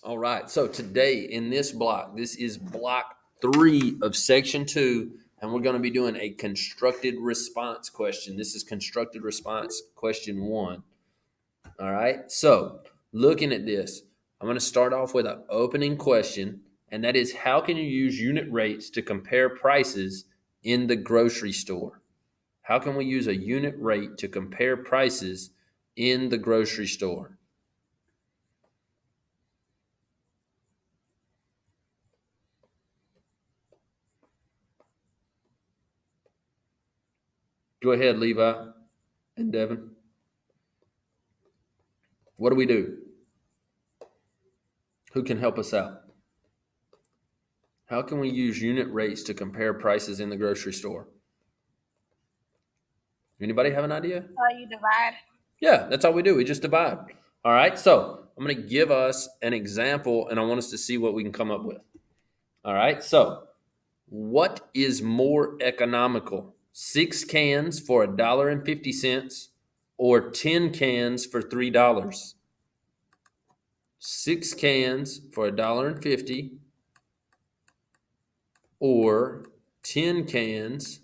All right. So today in this block, this is block 3 of section 2, and we're going to be doing a constructed response question. This is constructed response question 1. All right. So looking at this, I'm going to start off with an opening question, and that is, how can you use unit rates to compare prices in the grocery store? How can we use a unit rate to compare prices in the grocery store? Go ahead, Levi and Devin. What do we do? Who can help us out? How can we use unit rates to compare prices in the grocery store? Anybody have an idea? You divide. Yeah, that's all we do. We just divide. All right, so I'm going to give us an example, and I want us to see what we can come up with. All right, so what is more economical? 6 cans for $1.50 or 10 cans for $3? 6 cans for $1.50 or 10 cans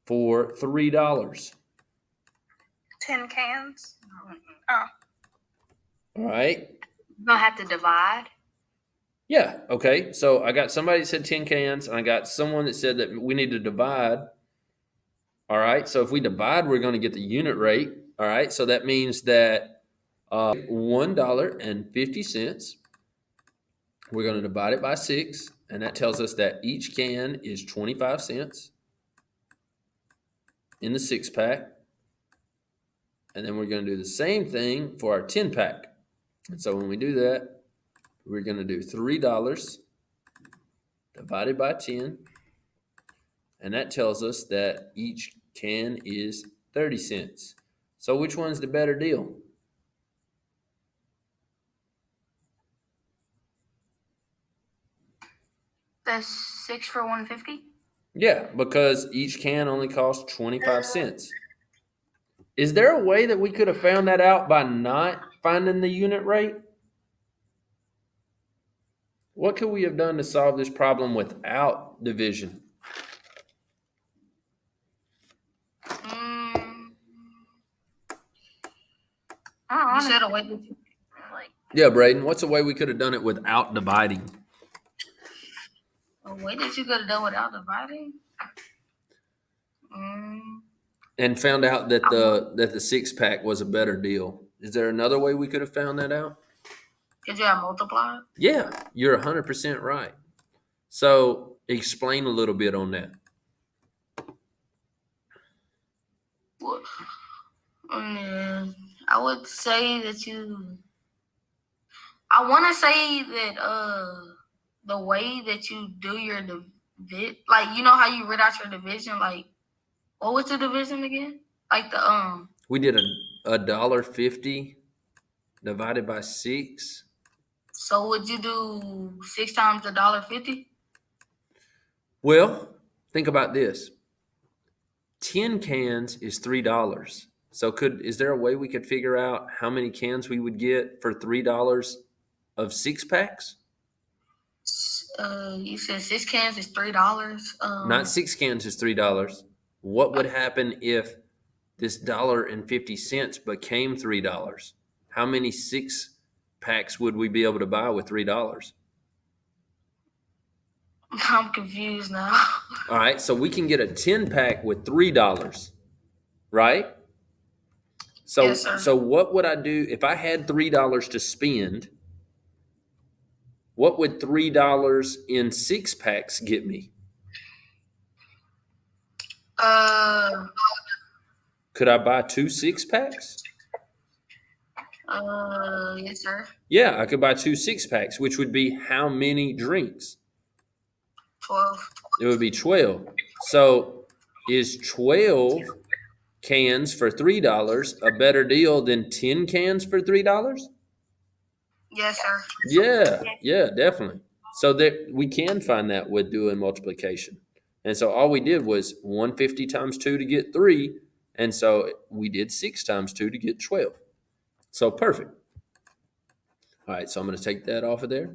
for $3. 10 cans. Oh. All right. You're gonna have to divide. Yeah. Okay. So I got somebody that said 10 cans, and I got someone that said that we need to divide. All right. So if we divide, we're going to get the unit rate. All right. So that means that $1.50. We're going to divide it by 6, and that tells us that each can is 25 cents in the 6-pack. And then we're going to do the same thing for our 10-pack. And so when we do that, we're going to do $3 divided by 10. And that tells us that each can is 30 cents. So which one's the better deal? The 6 for 150. Yeah, because each can only costs 25 cents. Is there a way that we could have found that out by not finding the unit rate? What could we have done to solve this problem without division? You said a way that you like. Yeah, Braden, what's a way we could have done it without dividing? A way that you could have done without dividing. And found out that the 6-pack was a better deal. Is there another way we could have found that out? Could you have multiplied? Yeah, you're 100% right. So explain a little bit on that. Well, I would say that I want to say that the way that you do your like, you know how you read out your division, like, what was the division again? Like the We did a $1.50 divided by 6. So would you do 6 times $1.50? Well, think about this. 10 cans is $3. So is there a way we could figure out how many cans we would get for $3 of 6-packs? You said 6 cans is $3. Not 6 cans is $3. What would happen if this $1.50 became $3? How many 6-packs would we be able to buy with $3? I'm confused now. All right, so we can get a 10-pack with $3, right? So, yes, sir. So what would I do if I had $3 to spend? What would $3 in 6-packs get me? Could I buy 2 6-packs? Yes, sir. Yeah, I could buy 2 6-packs, which would be how many drinks? 12. It would be 12. So is 12 cans for $3 a better deal than 10 cans for $3? Yes, sir. Yeah, definitely. So that we can find that with doing multiplication. And so all we did was 150 times 2 to get 3. And so we did 6 times 2 to get 12. So perfect. All right, so I'm going to take that off of there.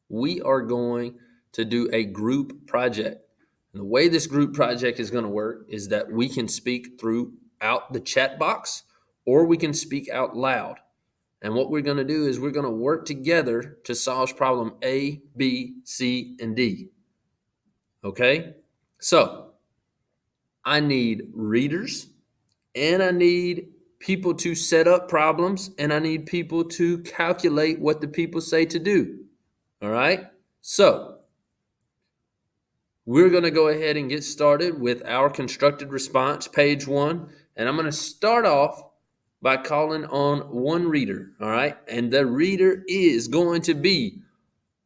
We are going to do a group project. And the way this group project is going to work is that we can speak throughout the chat box or we can speak out loud. And what we're going to do is we're going to work together to solve problem A, B, C, and D. Okay? So I need readers and I need people to set up problems and I need people to calculate what the people say to do. All right? So we're going to go ahead and get started with our constructed response, page 1. And I'm going to start off by calling on one reader, all right? And the reader is going to be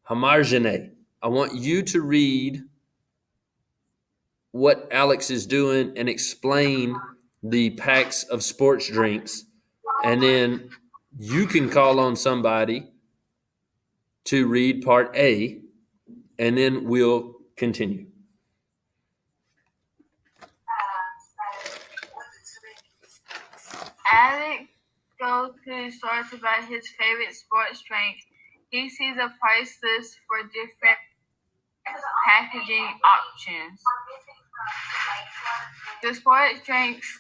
Hamarjane. I want you to read what Alex is doing and explain the packs of sports drinks. And then you can call on somebody to read part A, and then we'll continue. Alex goes to the store to buy his favorite sports drink. He sees a price list for different packaging options. The sports drinks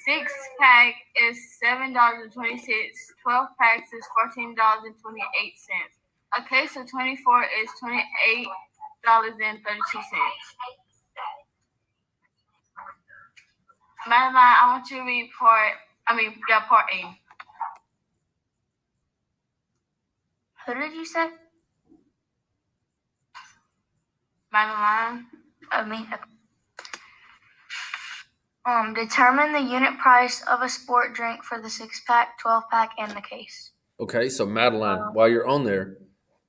6-pack is $7.26. 12 packs is $14.28. A case of 24 is $28.32. Madeline, I want you to read part A. Who did you say? Madeline. Determine the unit price of a sport drink for the 6-pack, 12-pack, and the case. Okay, so Madeline, while you're on there,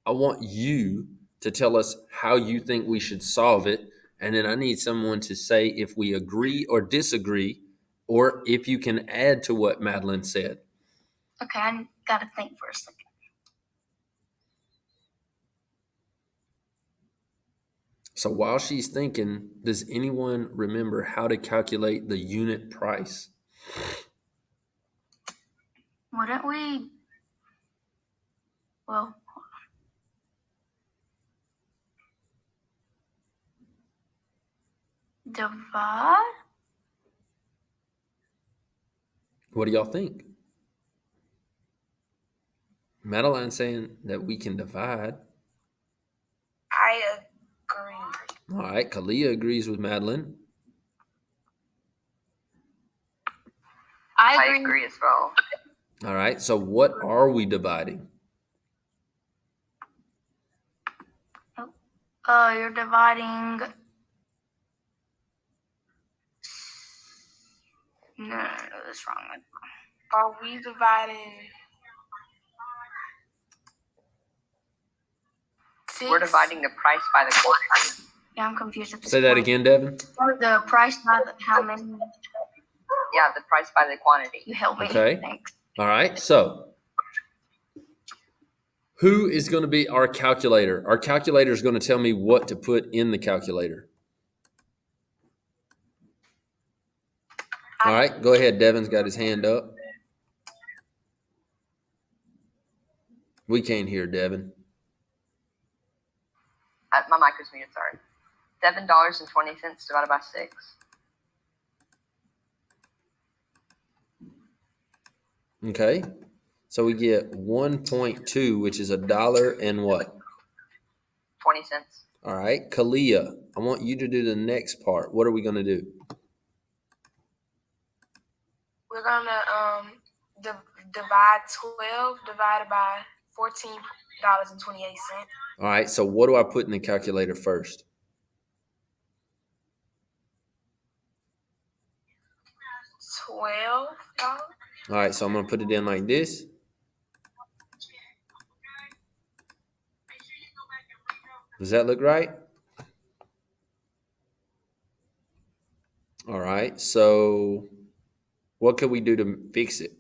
I want you to tell us how you think we should solve it. And then I need someone to say if we agree or disagree, or if you can add to what Madeline said. Okay, I got to think for a second. So while she's thinking, does anyone remember how to calculate the unit price? Wouldn't we? Well, divide? What do y'all think? Madeline's saying that we can divide. I agree. All right, Kalia agrees with Madeline. I agree as well. All right, so what are we dividing? You're dividing. No, that's wrong. Are we dividing? We're dividing the price by the quantity. Yeah, I'm confused at this Say that point. again, Devin. The price by how many? Yeah, the price by the quantity. You help me. Okay. Thanks. All right, so who is going to be our calculator? Our calculator is going to tell me what to put in the calculator. All right, go ahead. Devin's got his hand up. We can't hear Devin. My mic was muted, sorry. $7.20 divided by 6. Okay, so we get 1.2, which is $1 and what? 20 cents. All right, Kalia, I want you to do the next part. What are we going to do? We're gonna divide 12 divided by $14.28. All right, so what do I put in the calculator first? $12. All right, so I'm going to put it in like this. Does that look right? All right, so what could we do to fix it?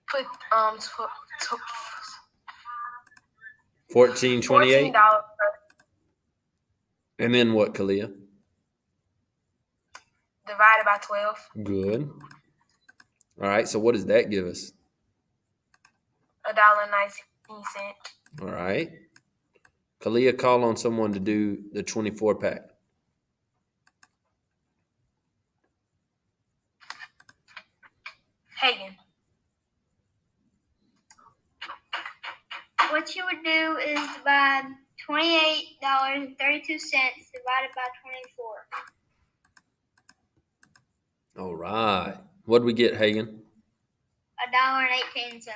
Put $14.28. $14. And then what, Kalia? Divided by 12. Good. All right, so what does that give us? $1.19. All right. Kalia, call on someone to do the 24-pack. Hagen. What you would do is divide $28.32 divided by 24. All right. What did we get, Hagen? $1.18.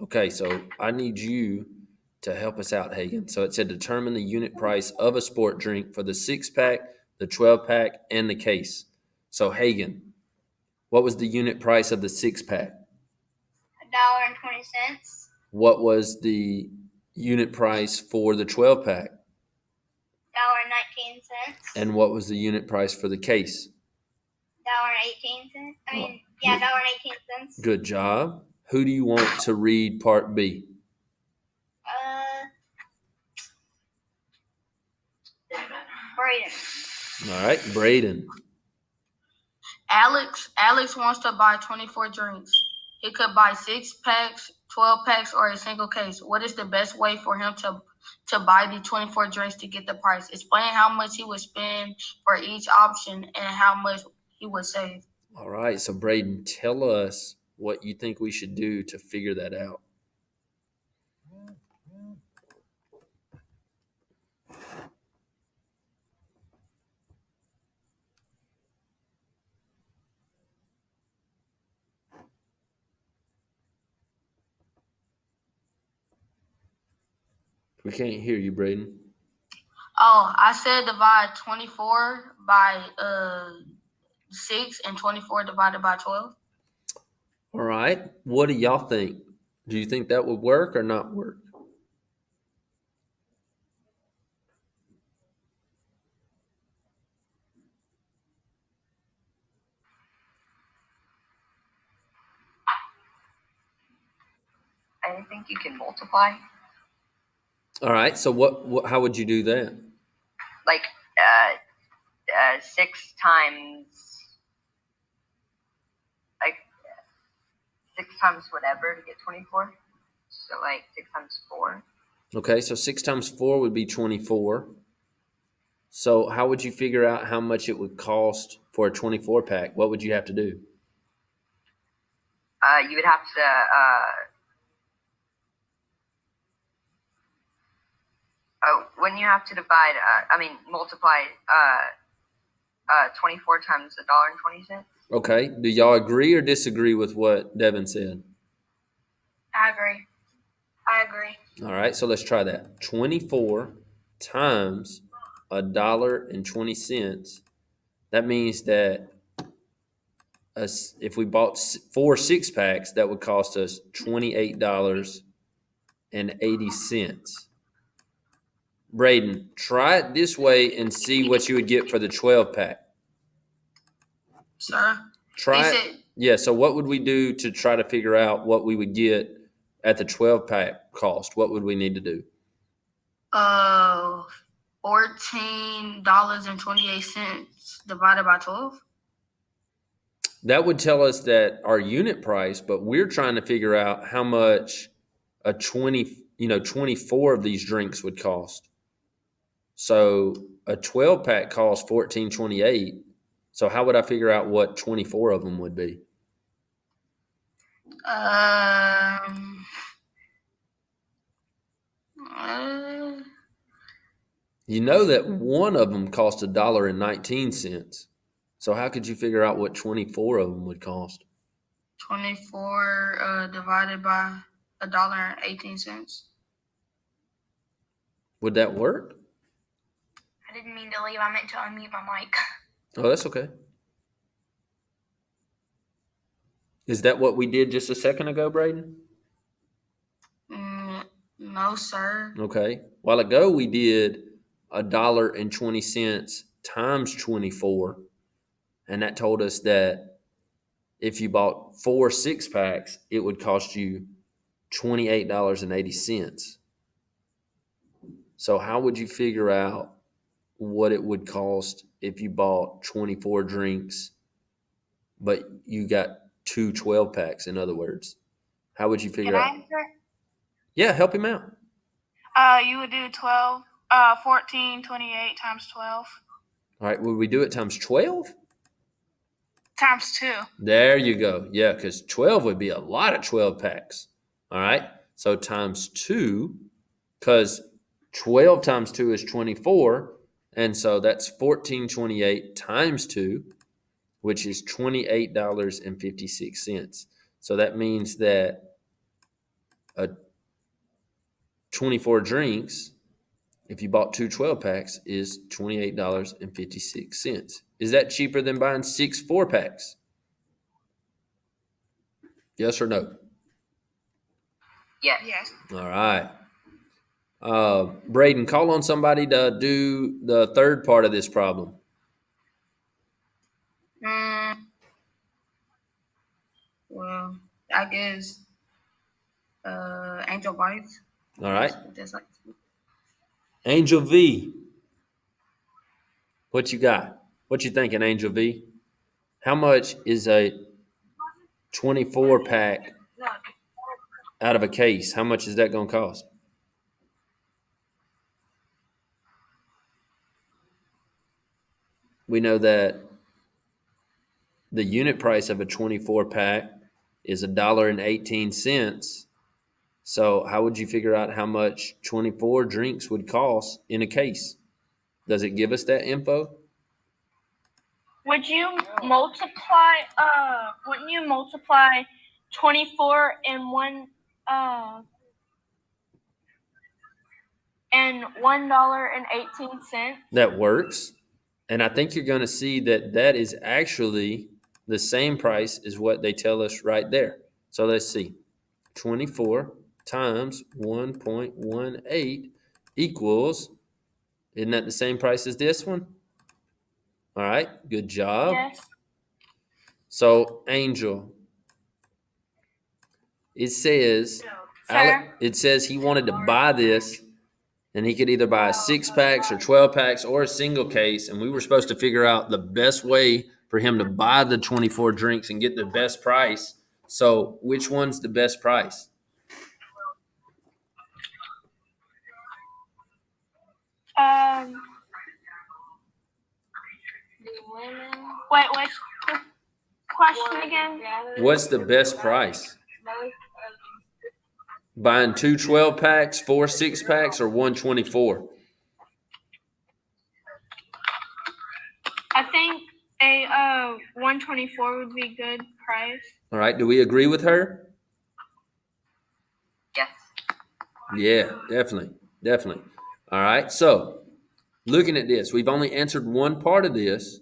Okay, so I need you to help us out, Hagen. So it said determine the unit price of a sport drink for the 6-pack, the 12-pack, and the case. So Hagen, what was the unit price of the 6-pack? $1.20. What was the unit price for the 12-pack? $1.19. And what was the unit price for the case? $1.18. $1.18. Good job. Who do you want to read part B? Braden. All right, Braden. Alex wants to buy 24 drinks. He could buy 6-packs, 12-packs, or a single case. What is the best way for him to buy the 24 drinks to get the price? Explain how much he would spend for each option and how much he would save. All right, so Braden, tell us what you think we should do to figure that out. We can't hear you, Braden. Oh, I said divide 24 by 6 and 24 divided by 12. All right, what do y'all think? Do you think that would work or not work? I think you can multiply. All right, so what how would you do that? Like 6 times, like 6 times whatever to get 24. So like 6 times 4. Okay, so 6 times 4 would be 24. So how would you figure out how much it would cost for a 24-pack? What would you have to do? You would have to when you have to divide, multiply 24 times $1.20. Okay, do y'all agree or disagree with what Devin said? I agree. All right, so let's try that. 24 times $1.20. That means that if we bought 4 6-packs, that would cost us $28.80. Braden, try it this way and see what you would get for the 12-pack. Sir? Try it. Yeah, so what would we do to try to figure out what we would get at the 12-pack cost? What would we need to do? $14.28 divided by 12. That would tell us that our unit price, but we're trying to figure out how much a 24 of these drinks would cost. So a 12-pack costs $14.28. So how would I figure out what 24 of them would be? You know that one of them cost $1.19. So how could you figure out what 24 of them would cost? 24 divided by $1.18. Would that work? I didn't mean to leave. I meant to unmute my mic. Oh, that's okay. Is that what we did just a second ago, Braden? No, sir. Okay. A while ago, we did $1.20 times 24, and that told us that if you bought 4 6-packs, it would cost you $28.80. So how would you figure out what it would cost if you bought 24 drinks, but you got 2 12-packs, in other words? How would you figure out? Can I answer? Yeah, help him out. You would do 1428 times 12 All right, would we do it times 12? times 2. There you go. Yeah, because 12 would be a lot of 12 packs. All right, so times 2, because 12 times 2 is 24, and so that's 1428 times 2, which is $28.56. So that means that a 24 drinks, if you bought 12 packs, is $28.56. Is that cheaper than buying 6 4-packs? Yes or no? Yes. Yes. All right. Braden, call on somebody to do the third part of this problem. Well, I guess Angel Bites. All right. That's like Angel V, what you got? What you thinking, Angel V? How much is a 24 pack out of a case? How much is that going to cost? We know that the unit price of a 24 pack is $1.18. So how would you figure out how much 24 drinks would cost in a case? Does it give us that info? Would you multiply? Wouldn't you multiply 24 and $1.18? That works. And I think you're going to see that that is actually the same price as what they tell us right there. So let's see. 24 times 1.18 equals, isn't that the same price as this one? All right, good job. Yes. So, Angel, it says, it says he wanted to buy this, and he could either buy 6-packs or 12 packs or a single case, and we were supposed to figure out the best way for him to buy the 24 drinks and get the best price. So, which one's the best price? Wait, what's the question again? What's the best price? Buying 2 12-packs, 4 6-packs, or 1 24? I think a 124 would be good price. All right, do we agree with her? Yes. Yeah, definitely. Definitely. All right, so looking at this, we've only answered one part of this.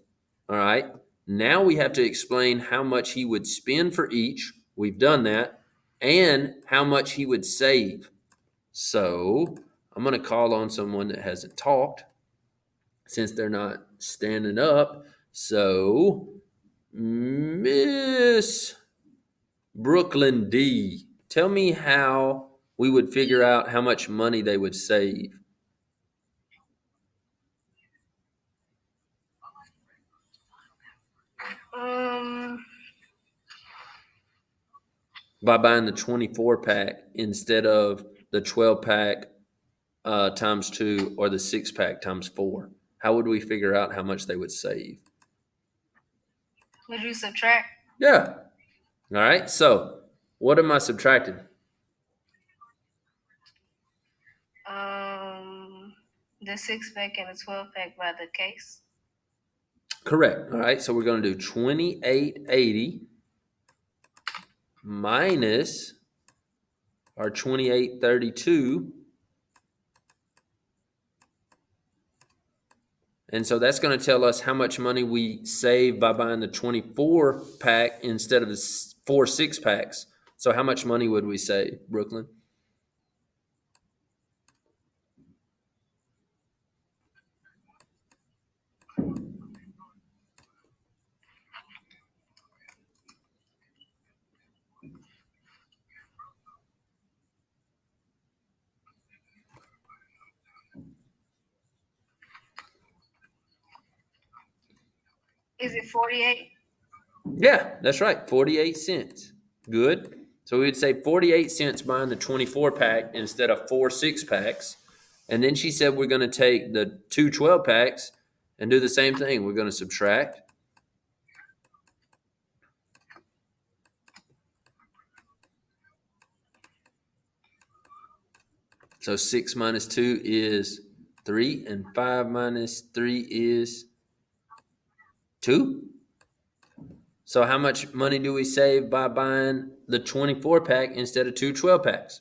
All right, now we have to explain how much he would spend for each. We've done that. And how much he would save. So I'm going to call on someone that hasn't talked since they're not standing up. So, Miss Brooklyn D, tell me how we would figure out how much money they would save. By buying the 24 pack instead of the 12 pack times 2 or the 6-pack times 4. How would we figure out how much they would save? Would you subtract? Yeah. All right. So what am I subtracting? The 6-pack and the 12-pack by the case. Correct. All right. So we're going to do 2880 minus our 2832. And so that's going to tell us how much money we save by buying the 24 pack instead of the 4 6-packs. So how much money would we save, Brooklyn? Is it 48? Yeah, that's right. 48 cents. Good. So we would say 48 cents buying the 24 pack instead of 4 6-packs. And then she said we're going to take the 2 12-packs and do the same thing. We're going to subtract. So 6 minus 2 is 3, and 5 minus 3 is 2. So how much money do we save by buying the 24 pack instead of 2 12-packs?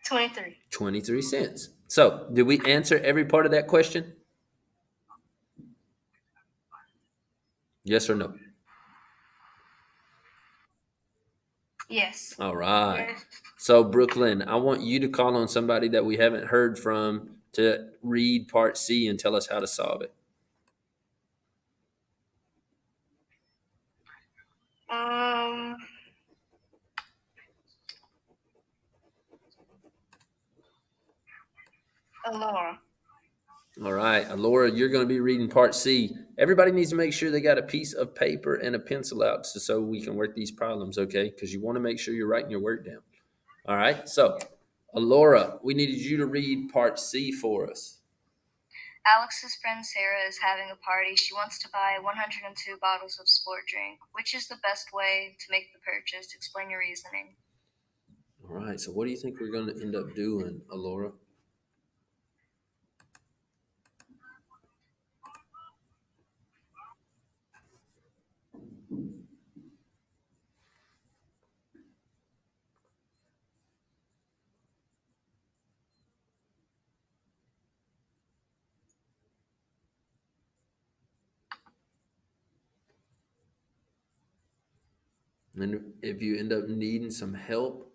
23. 23 cents. So did we answer every part of that question? Yes or no? Yes. All right. Yes. So Brooklyn, I want you to call on somebody that we haven't heard from to read part C and tell us how to solve it. Alora. All right, Alora, you're going to be reading part C. Everybody needs to make sure they got a piece of paper and a pencil out so we can work these problems, okay? Because you want to make sure you're writing your work down. All right, so Alora, we needed you to read part C for us. Alex's friend Sarah is having a party. She wants to buy 102 bottles of sport drink. Which is the best way to make the purchase? Explain your reasoning. All right, so what do you think we're going to end up doing, Alora? And if you end up needing some help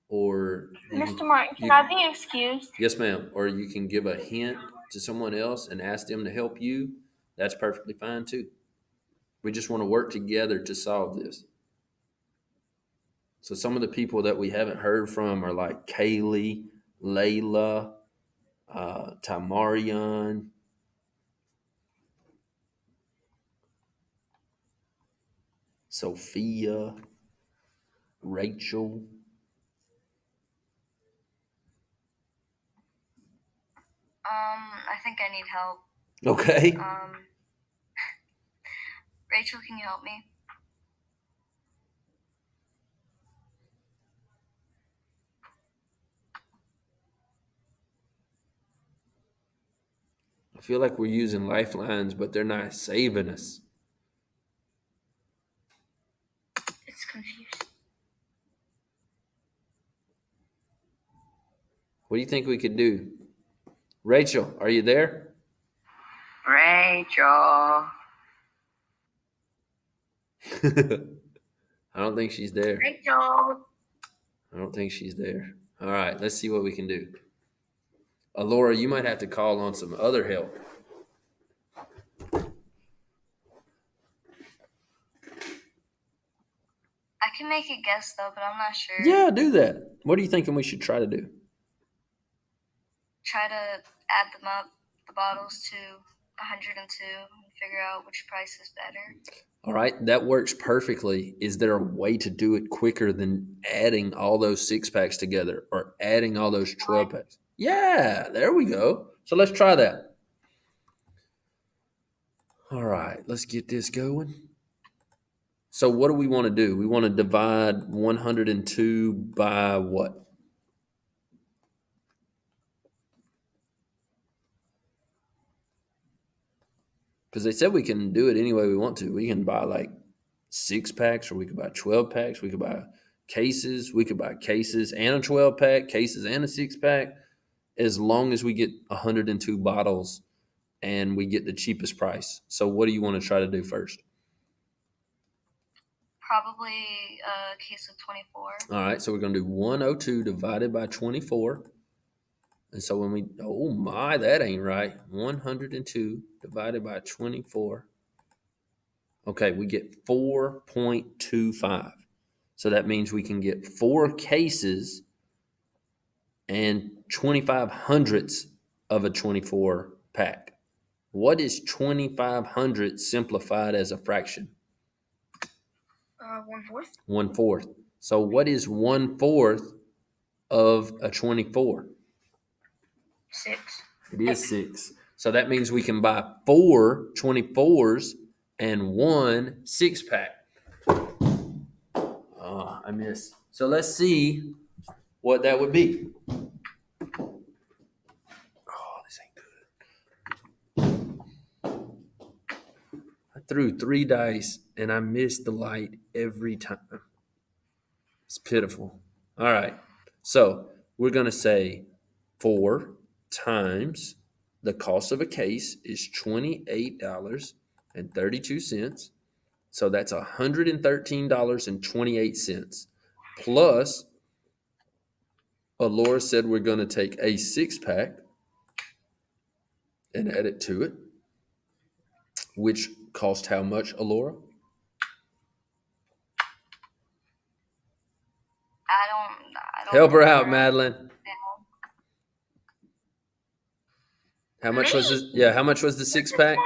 or Mr. Martin, can I be excused? yes, ma'am, or you can give a hint to someone else and ask them to help you, that's perfectly fine too. We just want to work together to solve this. So some of the people that we haven't heard from are like Kaylee, Layla, Tamarion, Sophia, Rachel. I think I need help. Okay. Rachel, can you help me? I feel like we're using lifelines, but they're not saving us. It's confusing. What do you think we could do? Rachel, are you there? Rachel. I don't think she's there. Rachel. I don't think she's there. All right, let's see what we can do. Alora, you might have to call on some other help. I can make a guess though, but I'm not sure. Yeah, do that. What are you thinking we should try to do? Try to add them up, the bottles to 102, and figure out which price is better. All right, that works perfectly. Is there a way to do it quicker than adding all those 6-packs together or adding all those 12-packs? Yeah, there we go. So let's try that. All right, let's get this going. So what do we want to do? We want to divide 102 by what? Because they said we can do it any way we want to. We can buy like 6-packs, or we could buy 12-packs. We could buy cases. We could buy cases and a 12-pack, cases and a 6-pack, as long as we get 102 bottles and we get the cheapest price. So what do you want to try to do first? Probably a case of 24. All right, so we're going to do 102 divided by 24. And so when we, oh my, that ain't right. 102 divided by 24. Okay, we get 4.25. So that means we can get 4 cases and 25 hundredths of a 24 pack. What is 25 hundredths simplified as a fraction? 1/4. 1/4. So what is 1/4 of a 24? 6. It is 6. So that means we can buy 4 24s and 1 6-pack. Oh, I missed. So let's see what that would be. Oh, this ain't good. I threw 3 dice and I missed the light every time. It's pitiful. All right. So we're going to say 4 times the cost of a case is $28.32. So that's $113.28. Plus, Alora said we're going to take a 6-pack and add it to it, which cost how much, Alora? I don't Help her out, remember. Madeline. How much was this? Yeah, how much was the 6-pack?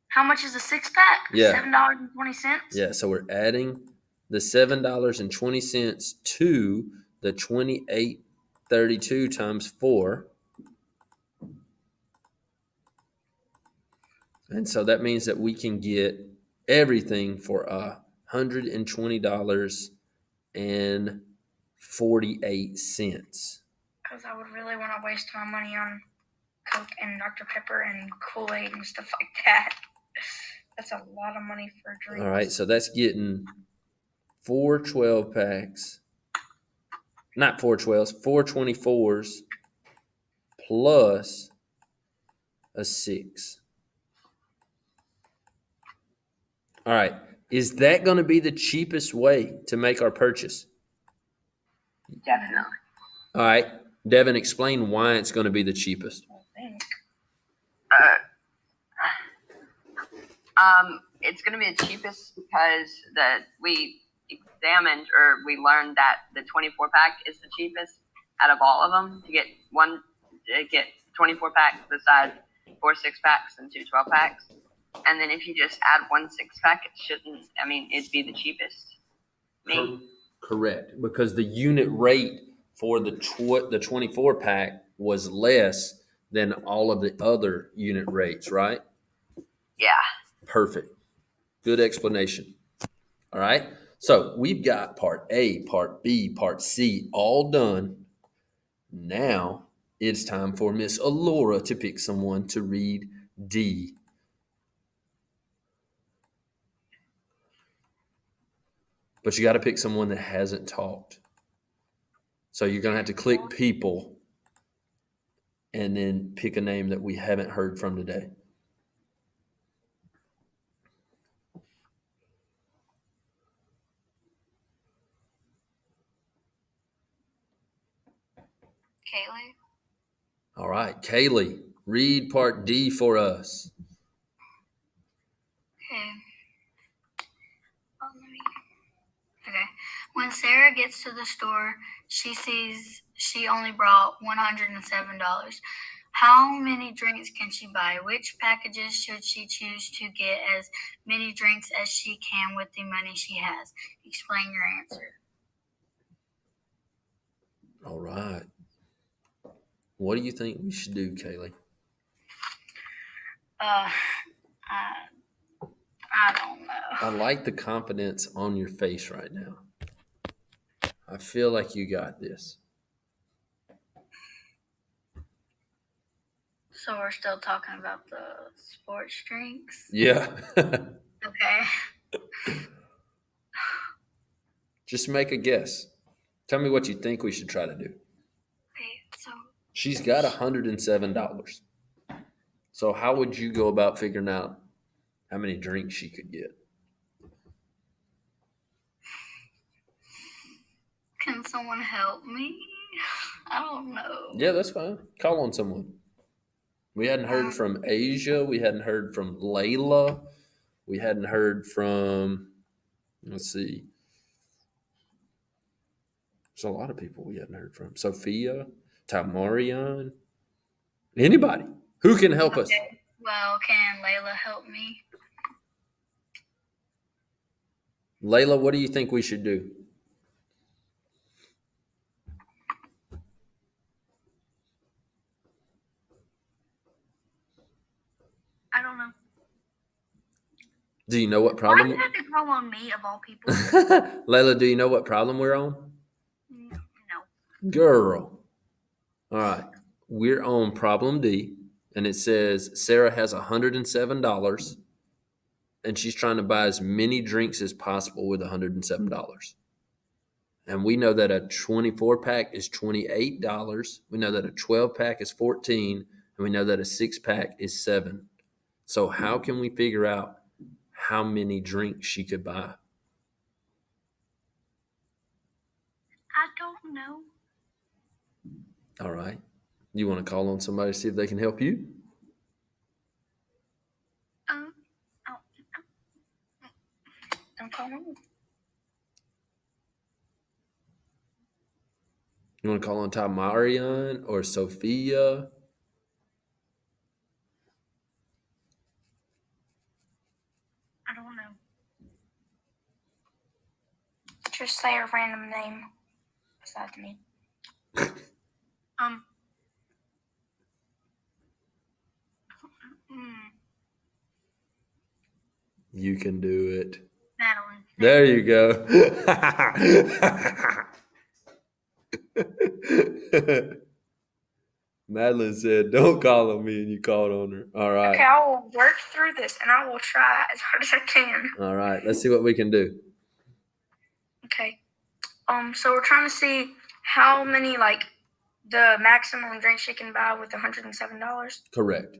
How much is a 6-pack? Yeah. $7.20. Yeah, so we're adding the $7.20 to the 28.32 times 4. And so that means that we can get everything for $120.48. Because I would really want to waste my money on Coke and Dr. Pepper and Kool-Aid and stuff like that. That's a lot of money for drinks. All right, so that's getting 4 12-packs. Not 4 12s, 4 24s plus a 6. All right. Is that going to be the cheapest way to make our purchase? Definitely. All right. Devin, explain why it's going to be the cheapest. It's going to be the cheapest because we examined or we learned that the 24-pack is the cheapest out of all of them to get 24 packs besides 4 6-packs and 2 12-packs. And then if you just add 1 6-pack, it'd be the cheapest. Correct, because the unit rate for the 24-pack was less than all of the other unit rates, right? Yeah. Perfect. Good explanation. All right. So we've got part A, part B, part C all done. Now it's time for Miss Alora to pick someone to read D. But you got to pick someone that hasn't talked. So you're going to have to click people and then pick a name that we haven't heard from today. Kaylee? All right, Kaylee, read part D for us. Okay. Okay. When Sarah gets to the store, she sees she only brought $107. How many drinks can she buy? Which packages should she choose to get as many drinks as she can with the money she has? Explain your answer. All right. What do you think we should do, Kaylee? I don't know. I like the confidence on your face right now. I feel like you got this. So we're still talking about the sports drinks? Yeah. Okay. Just make a guess. Tell me what you think we should try to do. Okay, so She's got $107. So how would you go about figuring out how many drinks she could get? can someone help me? I don't know. Yeah, that's fine. Call on someone. We hadn't heard from Asia. We hadn't heard from Layla. We hadn't heard from, let's see. There's a lot of people we hadn't heard from. Sophia, Tamarian, anybody. Who can help us? Well, can Layla help me? Layla, what do you think we should do? I don't know. Do you know what Why problem? do you have to call on me of all people? Layla, do you know what problem we're on? No. Girl. All right. We're on problem D, and it says Sarah has $107, and she's trying to buy as many drinks as possible with $107. And we know that a 24 pack is $28. We know that a 12 pack is $14, and we know that a 6 pack is $7. So how can we figure out how many drinks she could buy? I don't know. All right. You want to call on somebody to see if they can help you? Don't call me. You want to call on Tamarian or Sophia? I don't know. Just say a random name besides me. You can do it. Madeline. There you go. Madeline said, "Don't call on me," and you called on her. All right. Okay, I will work through this, and I will try as hard as I can. All right. Let's see what we can do. Okay. So we're trying to see how many, like, the maximum drink she can buy with $107. Correct.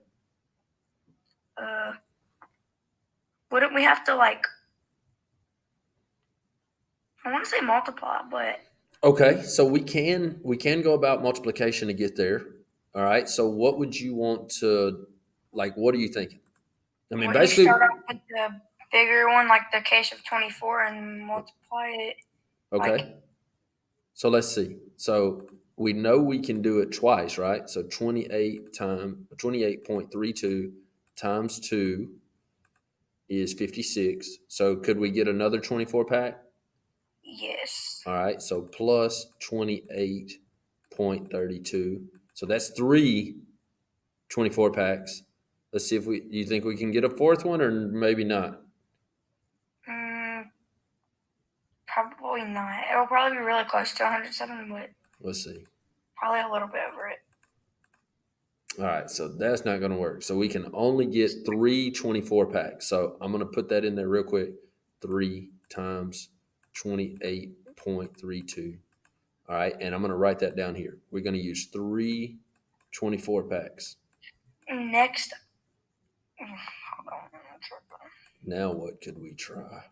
Wouldn't we have to, like, I want to say multiply, but Okay. So we can go about multiplication to get there. All right. So what would you want to, like, what are you thinking? I mean, wouldn't basically, you start off with the bigger one, like the case of 24, and multiply it? okay. Like, So let's see. So we know we can do it twice, right? So 28.32 times 2 is 56. So could we get another 24 pack? yes. All right. So plus 28.32. So that's 3 24 packs. Let's see if you think we can get a fourth one or maybe not? Probably not. It'll probably be really close to 107, but Let's see. probably a little bit over it. All right, so that's not going to work. So we can only get 3 24 packs. So I'm going to put that in there real quick. 3 times 28.32. All right, and I'm going to write that down here. We're going to use 3 24 packs. Next, hold on. Now what could we try?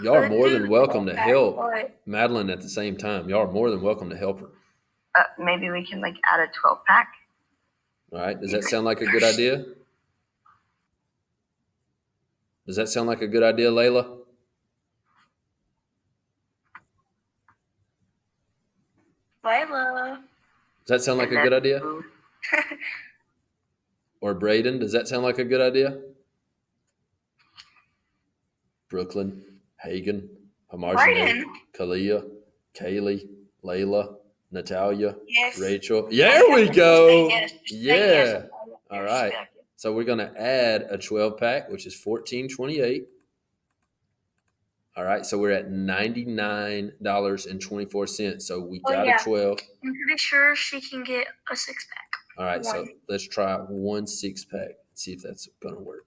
Y'all are more than welcome to help Madeline at the same time. Y'all are more than welcome to help her. Maybe we can, like, add a 12 pack. All right, does that sound like a good idea? Does that sound like a good idea, Layla? Layla. Does that sound like a good idea? Or Braden, does that sound like a good idea? Brooklyn, Hagen, Hamarshman, Kalia, Kaylee, Layla, Natalia, Yes. Rachel. There we go. Yes. Yeah. All right. So we're going to add a 12 pack, which is $14.28. All right. So we're at $99.24. So we got a 12. I'm pretty sure she can get a 6-pack. All right. So let's try 1 6-pack. See if that's going to work.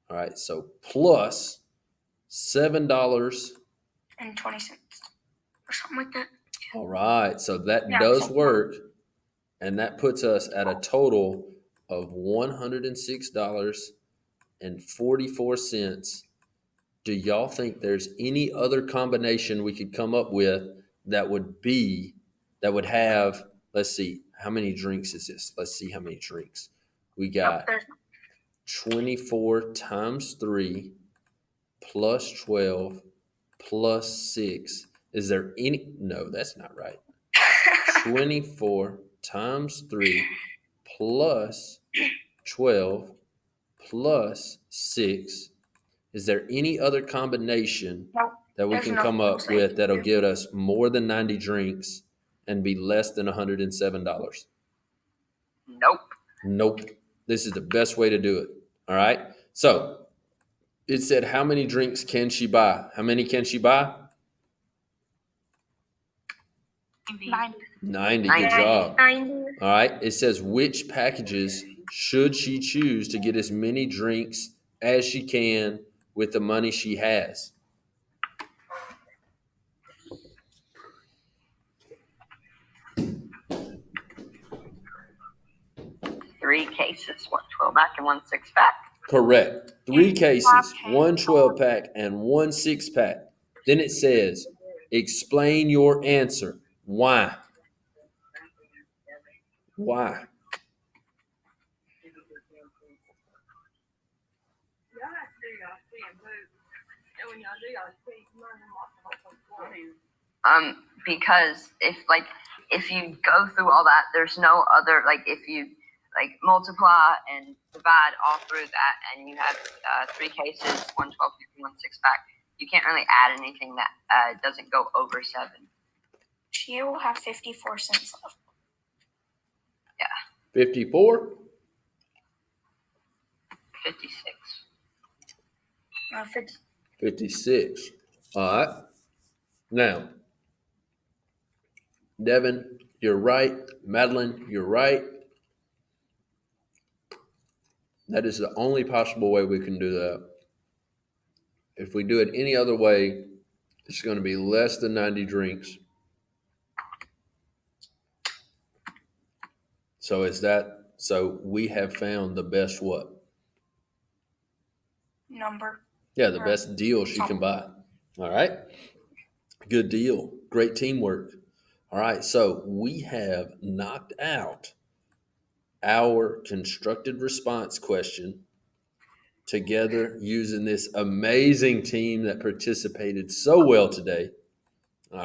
All right. So plus $7.20 or something like that. All right, so that does work, and that puts us at a total of $106.44. Do y'all think there's any other combination we could come up with that would have, let's see, how many drinks is this? Let's see how many drinks. We got 24 times 3 plus 12 plus 6. Is there any? No, that's not right. 24 times 3 plus 12 plus 6. Is there any other combination Nope. that we There's can no come up safety with that'll here. give us more than 90 drinks and be less than $107? Nope. Nope. This is the best way to do it. All right. So it said, how many drinks can she buy? How many can she buy? 90. 90. Good 90. job. 90. All right. It says, which packages should she choose to get as many drinks as she can with the money she has? Three cases, one 12-pack and one 6-pack. Correct. 3 cases, Okay. one 12-pack and one 6-pack. Then it says, explain your answer. Why? Why? Because if you go through all that, there's no other, like, if you multiply and divide all through that, and you have 3 cases, one 12-pack and one 6-pack, you can't really add anything that doesn't go over 7. She will have 54 cents left. 54? 56. 50. 56. All right. Now, Devin, you're right. Madeline, you're right. That is the only possible way we can do that. If we do it any other way, it's going to be less than 90 drinks. So we have found the best what? Number. Yeah, the Right. best deal she can buy. All right. Good deal. Great teamwork. All right. So we have knocked out our constructed response question together using this amazing team that participated so well today.